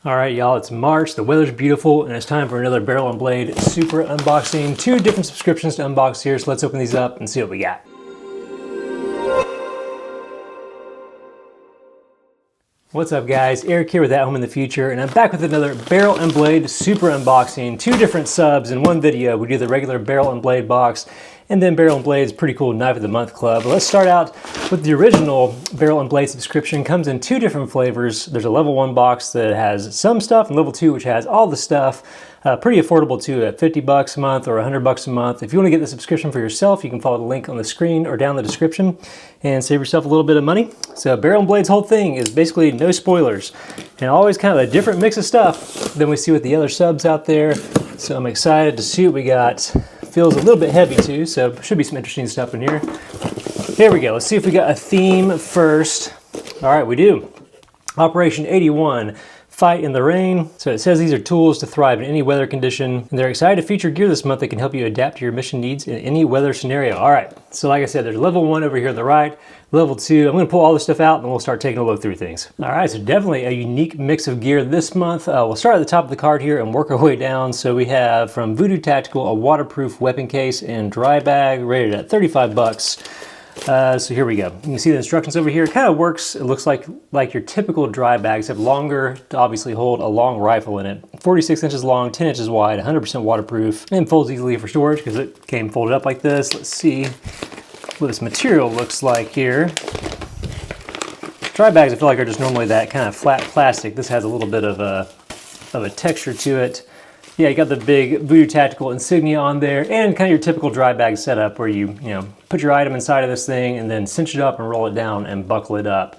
All right, y'all, it's March, the weather's beautiful, and it's time for another Barrel and Blade Super unboxing. Two different subscriptions to unbox here, so let's open these up and see what we got. What's up, guys? Eric here with ATHOME in the future, and I'm back with another Barrel and Blade Super unboxing. Two different subs in one video. We do the regular Barrel and Blade box, and then Barrel and Blade's pretty cool Knife of the Month Club. But let's start out with the original Barrel and Blade subscription. Comes in two different flavors. There's a level 1 box that has some stuff, and level 2 which has all the stuff. Pretty affordable too, at 50 bucks a month or 100 bucks a month. If you want to get the subscription for yourself, you can follow the link on the screen or down the description and save yourself a little bit of money. So Barrel and Blade's whole thing is basically no spoilers and always kind of a different mix of stuff than we see with the other subs out there. So I'm excited to see what we got. Feels a little bit heavy too, so should be some interesting stuff in here. Here we go. Let's see if we got a theme first. All right, we do. Operation 81, Fight in the Rain. So it says these are tools to thrive in any weather condition. And they're excited to feature gear this month that can help you adapt to your mission needs in any weather scenario. All right, so like I said, there's level 1 over here on the right, level 2. I'm gonna pull all this stuff out and then we'll start taking a look through things. All right, so definitely a unique mix of gear this month. We'll start at the top of the card here and work our way down. So we have from Voodoo Tactical, a waterproof weapon case and dry bag rated at 35 bucks. So here we go. You can see the instructions over here. It kind of works. It looks like your typical dry bags, have longer to obviously hold a long rifle in it. 46 inches long, 10 inches wide, 100% waterproof, and folds easily for storage because it came folded up like this. Let's see what this material looks like here. Dry bags, I feel like, are just normally that kind of flat plastic. This has a little bit of a texture to it. Yeah, you got the big Voodoo Tactical insignia on there, and kind of your typical dry bag setup where you put your item inside of this thing and then cinch it up and roll it down and buckle it up.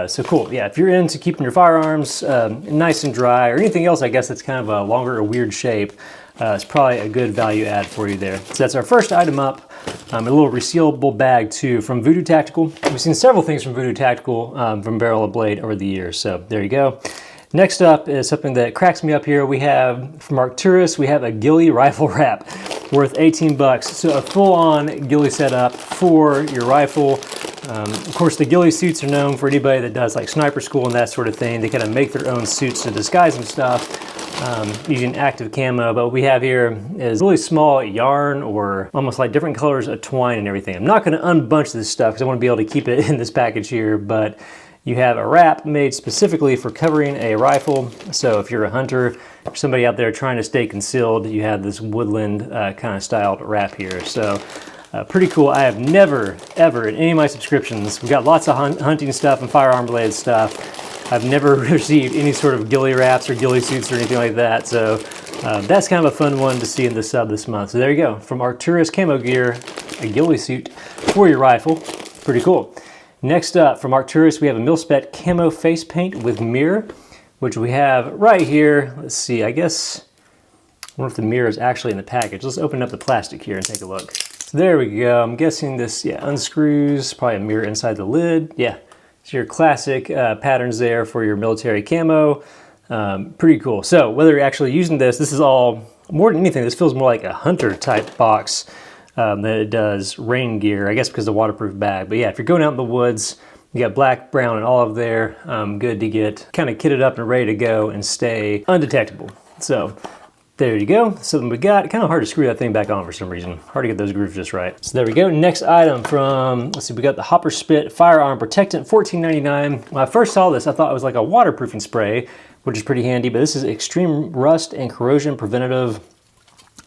So cool. Yeah, if you're into keeping your firearms nice and dry, or anything else, I guess that's kind of a longer or weird shape, it's probably a good value add for you there. So that's our first item up. A little resealable bag too from Voodoo Tactical. We've seen several things from Voodoo Tactical from Barrel and Blade over the years, so there you go. Next up is something that cracks me up here. We have from Arcturus, we have a ghillie rifle wrap worth 18 bucks. So a full-on ghillie setup for your rifle. Of course, the ghillie suits are known for anybody that does like sniper school and that sort of thing. They kind of make their own suits to disguise and stuff using active camo. But what we have here is really small yarn or almost like different colors of twine and everything. I'm not going to unbunch this stuff because I want to be able to keep it in this package here, but you have a wrap made specifically for covering a rifle. So if you're a hunter or somebody out there trying to stay concealed, you have this woodland kind of styled wrap here. So pretty cool. I have never, ever in any of my subscriptions, we've got lots of hunting stuff and firearm related stuff. I've never received any sort of ghillie wraps or ghillie suits or anything like that. So that's kind of a fun one to see in the sub this month. So there you go. From Arcturus Camo Gear, a ghillie suit for your rifle. Pretty cool. Next up, from Arcturus, we have a mil-spec camo face paint with mirror, which we have right here. Let's see, I guess, I wonder if the mirror is actually in the package. Let's open up the plastic here and take a look. So there we go. I'm guessing this, unscrews, probably a mirror inside the lid. Yeah, so your classic patterns there for your military camo. Pretty cool. So whether you're actually using this is all, more than anything, this feels more like a hunter type box. That it does rain gear, I guess because of the waterproof bag. But yeah, if you're going out in the woods, you got black, brown, and olive there, good to get kind of kitted up and ready to go and stay undetectable. So there you go. Something we got. Kind of hard to screw that thing back on for some reason. Hard to get those grooves just right. So there we go. Next item from, let's see, we got the Hopper Spit Firearm Protectant, $14.99. When I first saw this, I thought it was like a waterproofing spray, which is pretty handy, but this is extreme rust and corrosion preventative.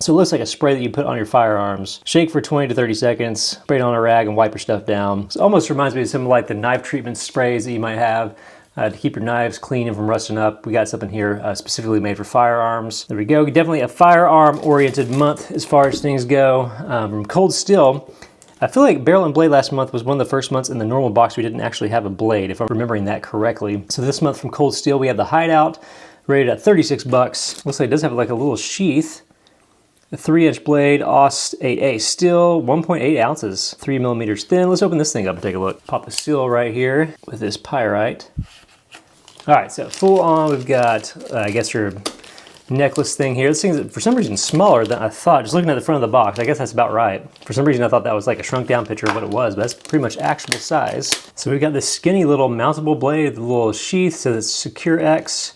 So it looks like a spray that you put on your firearms. Shake for 20 to 30 seconds, spray it on a rag and wipe your stuff down. So it almost reminds me of some like the knife treatment sprays that you might have to keep your knives clean and from rusting up. We got something here specifically made for firearms. There we go. Definitely a firearm-oriented month as far as things go. From Cold Steel, I feel like Barrel and Blade last month was one of the first months in the normal box we didn't actually have a blade, if I'm remembering that correctly. So this month from Cold Steel, we have the Hideout, rated at 36 bucks. Looks like it does have like a little sheath. A 3-inch blade, AUS 8A steel, 1.8 ounces, 3 millimeters thin. Let's open this thing up and take a look. Pop the seal right here with this pyrite. All right, so full on, we've got, I guess your necklace thing here. This thing's for some reason smaller than I thought. Just looking at the front of the box, I guess that's about right. For some reason, I thought that was like a shrunk down picture of what it was, but that's pretty much actual size. So we've got this skinny little mountable blade with a little sheath, so it's Secure X.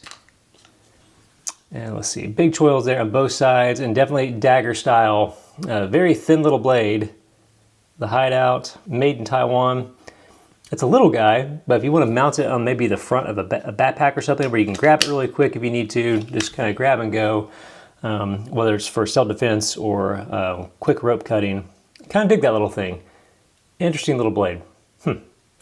And let's see, big choils there on both sides, and definitely dagger style. Very thin little blade. The Hideout, made in Taiwan. It's a little guy, but if you want to mount it on maybe the front of a backpack or something where you can grab it really quick if you need to, just kind of grab and go, whether it's for self-defense or quick rope cutting. Kind of dig that little thing. Interesting little blade.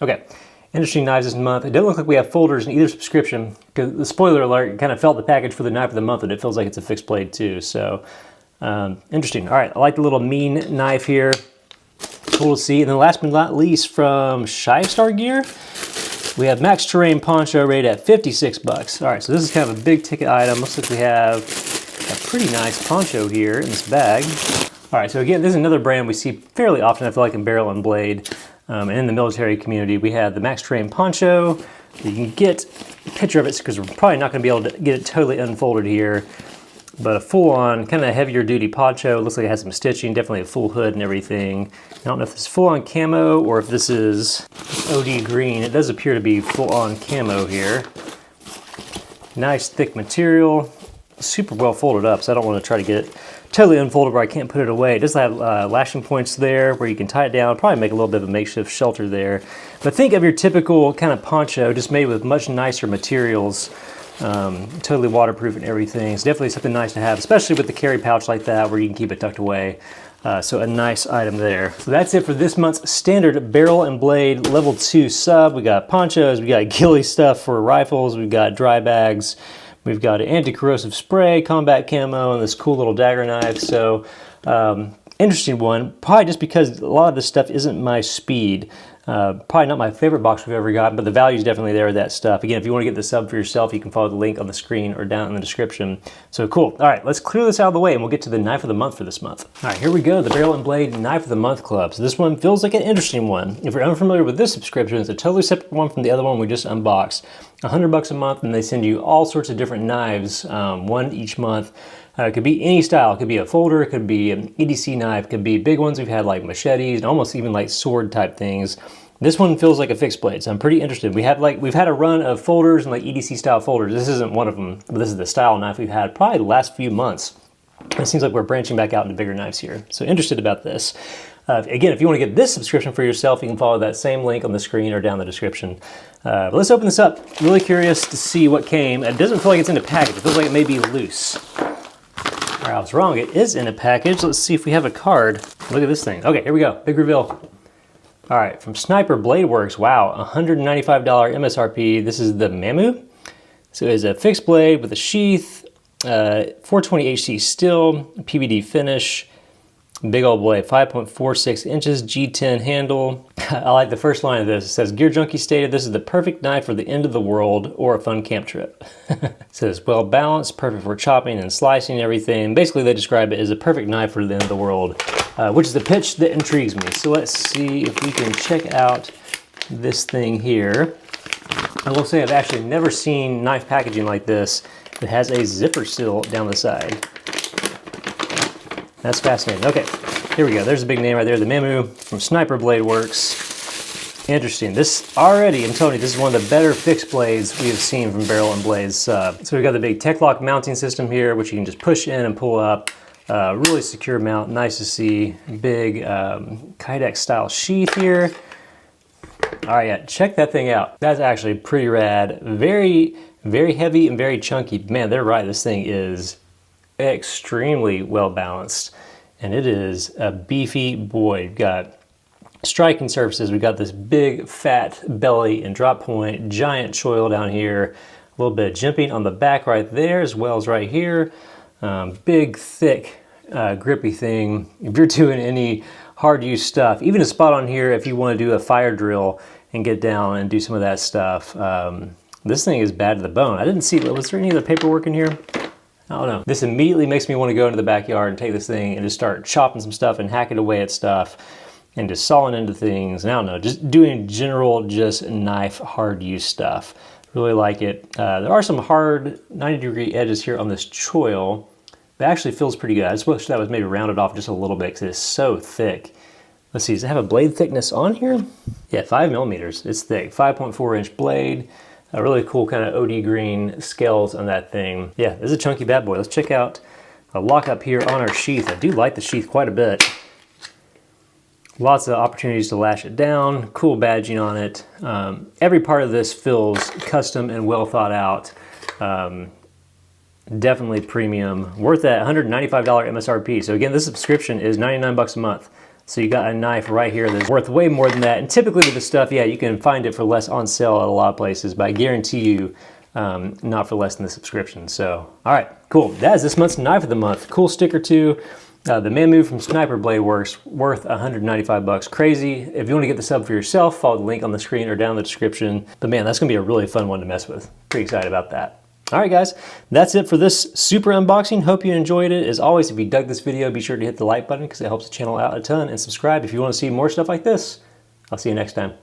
Okay, interesting knives this month. It doesn't look like we have folders in either subscription, because the spoiler alert, kind of felt the package for the knife of the month, and it feels like it's a fixed blade too, so interesting. All right, I like the little mean knife here. Cool to see. And then last but not least, from Shystar Gear, we have Max Terrain Poncho rated at 56 bucks. All right, so this is kind of a big ticket item. Looks like we have a pretty nice poncho here in this bag. All right, so again, this is another brand we see fairly often, I feel like, in Barrel and Blade. And in the military community, we have the Max Terrain Poncho. You can get a picture of it because we're probably not going to be able to get it totally unfolded here. But a full-on, kind of heavier duty poncho. Looks like it has some stitching, definitely a full hood and everything. I don't know if this is full-on camo or if this is OD green. It does appear to be full-on camo here. Nice thick material, super well folded up, so I don't want to try to get it totally unfolded where I can't put it away. It does have lashing points there where you can tie it down, probably make a little bit of a makeshift shelter there. But think of your typical kind of poncho, just made with much nicer materials. Totally waterproof and everything. It's definitely something nice to have, especially with the carry pouch like that where you can keep it tucked away. So a nice item there. So that's it for this month's standard Barrel and Blade level 2 sub. We got ponchos, we got ghillie stuff for rifles, we've got dry bags, we've got an anti-corrosive spray, combat camo, and this cool little dagger knife. So interesting one, probably just because a lot of this stuff isn't my speed. Probably not my favorite box we've ever gotten, but the value is definitely there with that stuff. Again, if you want to get the sub for yourself, you can follow the link on the screen or down in the description. So cool. All right, let's clear this out of the way and we'll get to the knife of the month for this month. All right, here we go, the Barrel and Blade Knife of the Month Club. So this one feels like an interesting one. If you're unfamiliar with this subscription, it's a totally separate one from the other one we just unboxed. $100 a month, and they send you all sorts of different knives, one each month. It could be any style. It could be a folder, it could be an EDC knife, it could be big ones we've had like machetes, and almost even like sword type things. This one feels like a fixed blade, so I'm pretty interested. We've had a run of folders and like EDC style folders. This isn't one of them, but this is the style knife we've had probably the last few months. It seems like we're branching back out into bigger knives here. So interested about this. Again, if you want to get this subscription for yourself, you can follow that same link on the screen or down in the description. But let's open this up. Really curious to see what came. It doesn't feel like it's in a package. It feels like it may be loose. All right, I was wrong. It is in a package. Let's see if we have a card. Look at this thing. Okay, here we go. Big reveal. All right, from Sniper Blade Works. Wow, $195 MSRP. This is the Mamu. So it's a fixed blade with a sheath, 420 HC steel, PVD finish, big old blade, 5.46 inches, G10 handle. I like the first line of this. It says, Gear Junkie stated, this is the perfect knife for the end of the world or a fun camp trip. It says, well balanced, perfect for chopping and slicing and everything. Basically, they describe it as a perfect knife for the end of the world, which is the pitch that intrigues me. So let's see if we can check out this thing here. I will say I've actually never seen knife packaging like this that has a zipper seal down the side. That's fascinating. Okay, here we go. There's a big name right there, the Mamu from Sniper Blade Works. Interesting. This already, I'm telling you, this is one of the better fixed blades we have seen from Barrel and Blades. So we've got the big Tech-Lock mounting system here, which you can just push in and pull up. Really secure mount, nice to see. Big Kydex style sheath here. All right, yeah, check that thing out. That's actually pretty rad. Very, very heavy and very chunky. Man, they're right. This thing is extremely well balanced, and it is a beefy boy. We've got striking surfaces. We've got this big fat belly and drop point, giant choil down here, a little bit of jimping on the back right there as well as right here. Big, thick, grippy thing. If you're doing any hard use stuff, even a spot on here if you want to do a fire drill and get down and do some of that stuff. This thing is bad to the bone. I didn't see, was there any other paperwork in here? I don't know. This immediately makes me want to go into the backyard and take this thing and just start chopping some stuff and hacking away at stuff and just sawing into things. And I don't know, just doing general, just knife, hard use stuff. Really like it. There are some hard 90-degree edges here on this choil. It actually feels pretty good. I just wish that was maybe rounded off just a little bit because it's so thick. Let's see, does it have a blade thickness on here? Yeah, 5 millimeters. It's thick. 5.4 inch blade. A really cool kind of OD green scales on that thing. Yeah, this is a chunky bad boy. Let's check out a lockup here on our sheath. I do like the sheath quite a bit. Lots of opportunities to lash it down, cool badging on it. Every part of this feels custom and well thought out. Definitely premium, worth that $195 MSRP. So again, this subscription is 99 bucks a month. So you got a knife right here that's worth way more than that. And typically with this stuff, yeah, you can find it for less on sale at a lot of places, but I guarantee you not for less than the subscription. So, all right, cool. That is this month's knife of the month. Cool sticker too. The Mammoo from Sniper Blade Works, worth 195 bucks. Crazy. If you want to get the sub for yourself, follow the link on the screen or down in the description. But man, that's gonna be a really fun one to mess with. Pretty excited about that. All right, guys, that's it for this super unboxing. Hope you enjoyed it. As always, if you dug this video, be sure to hit the like button because it helps the channel out a ton, and subscribe if you want to see more stuff like this. I'll see you next time.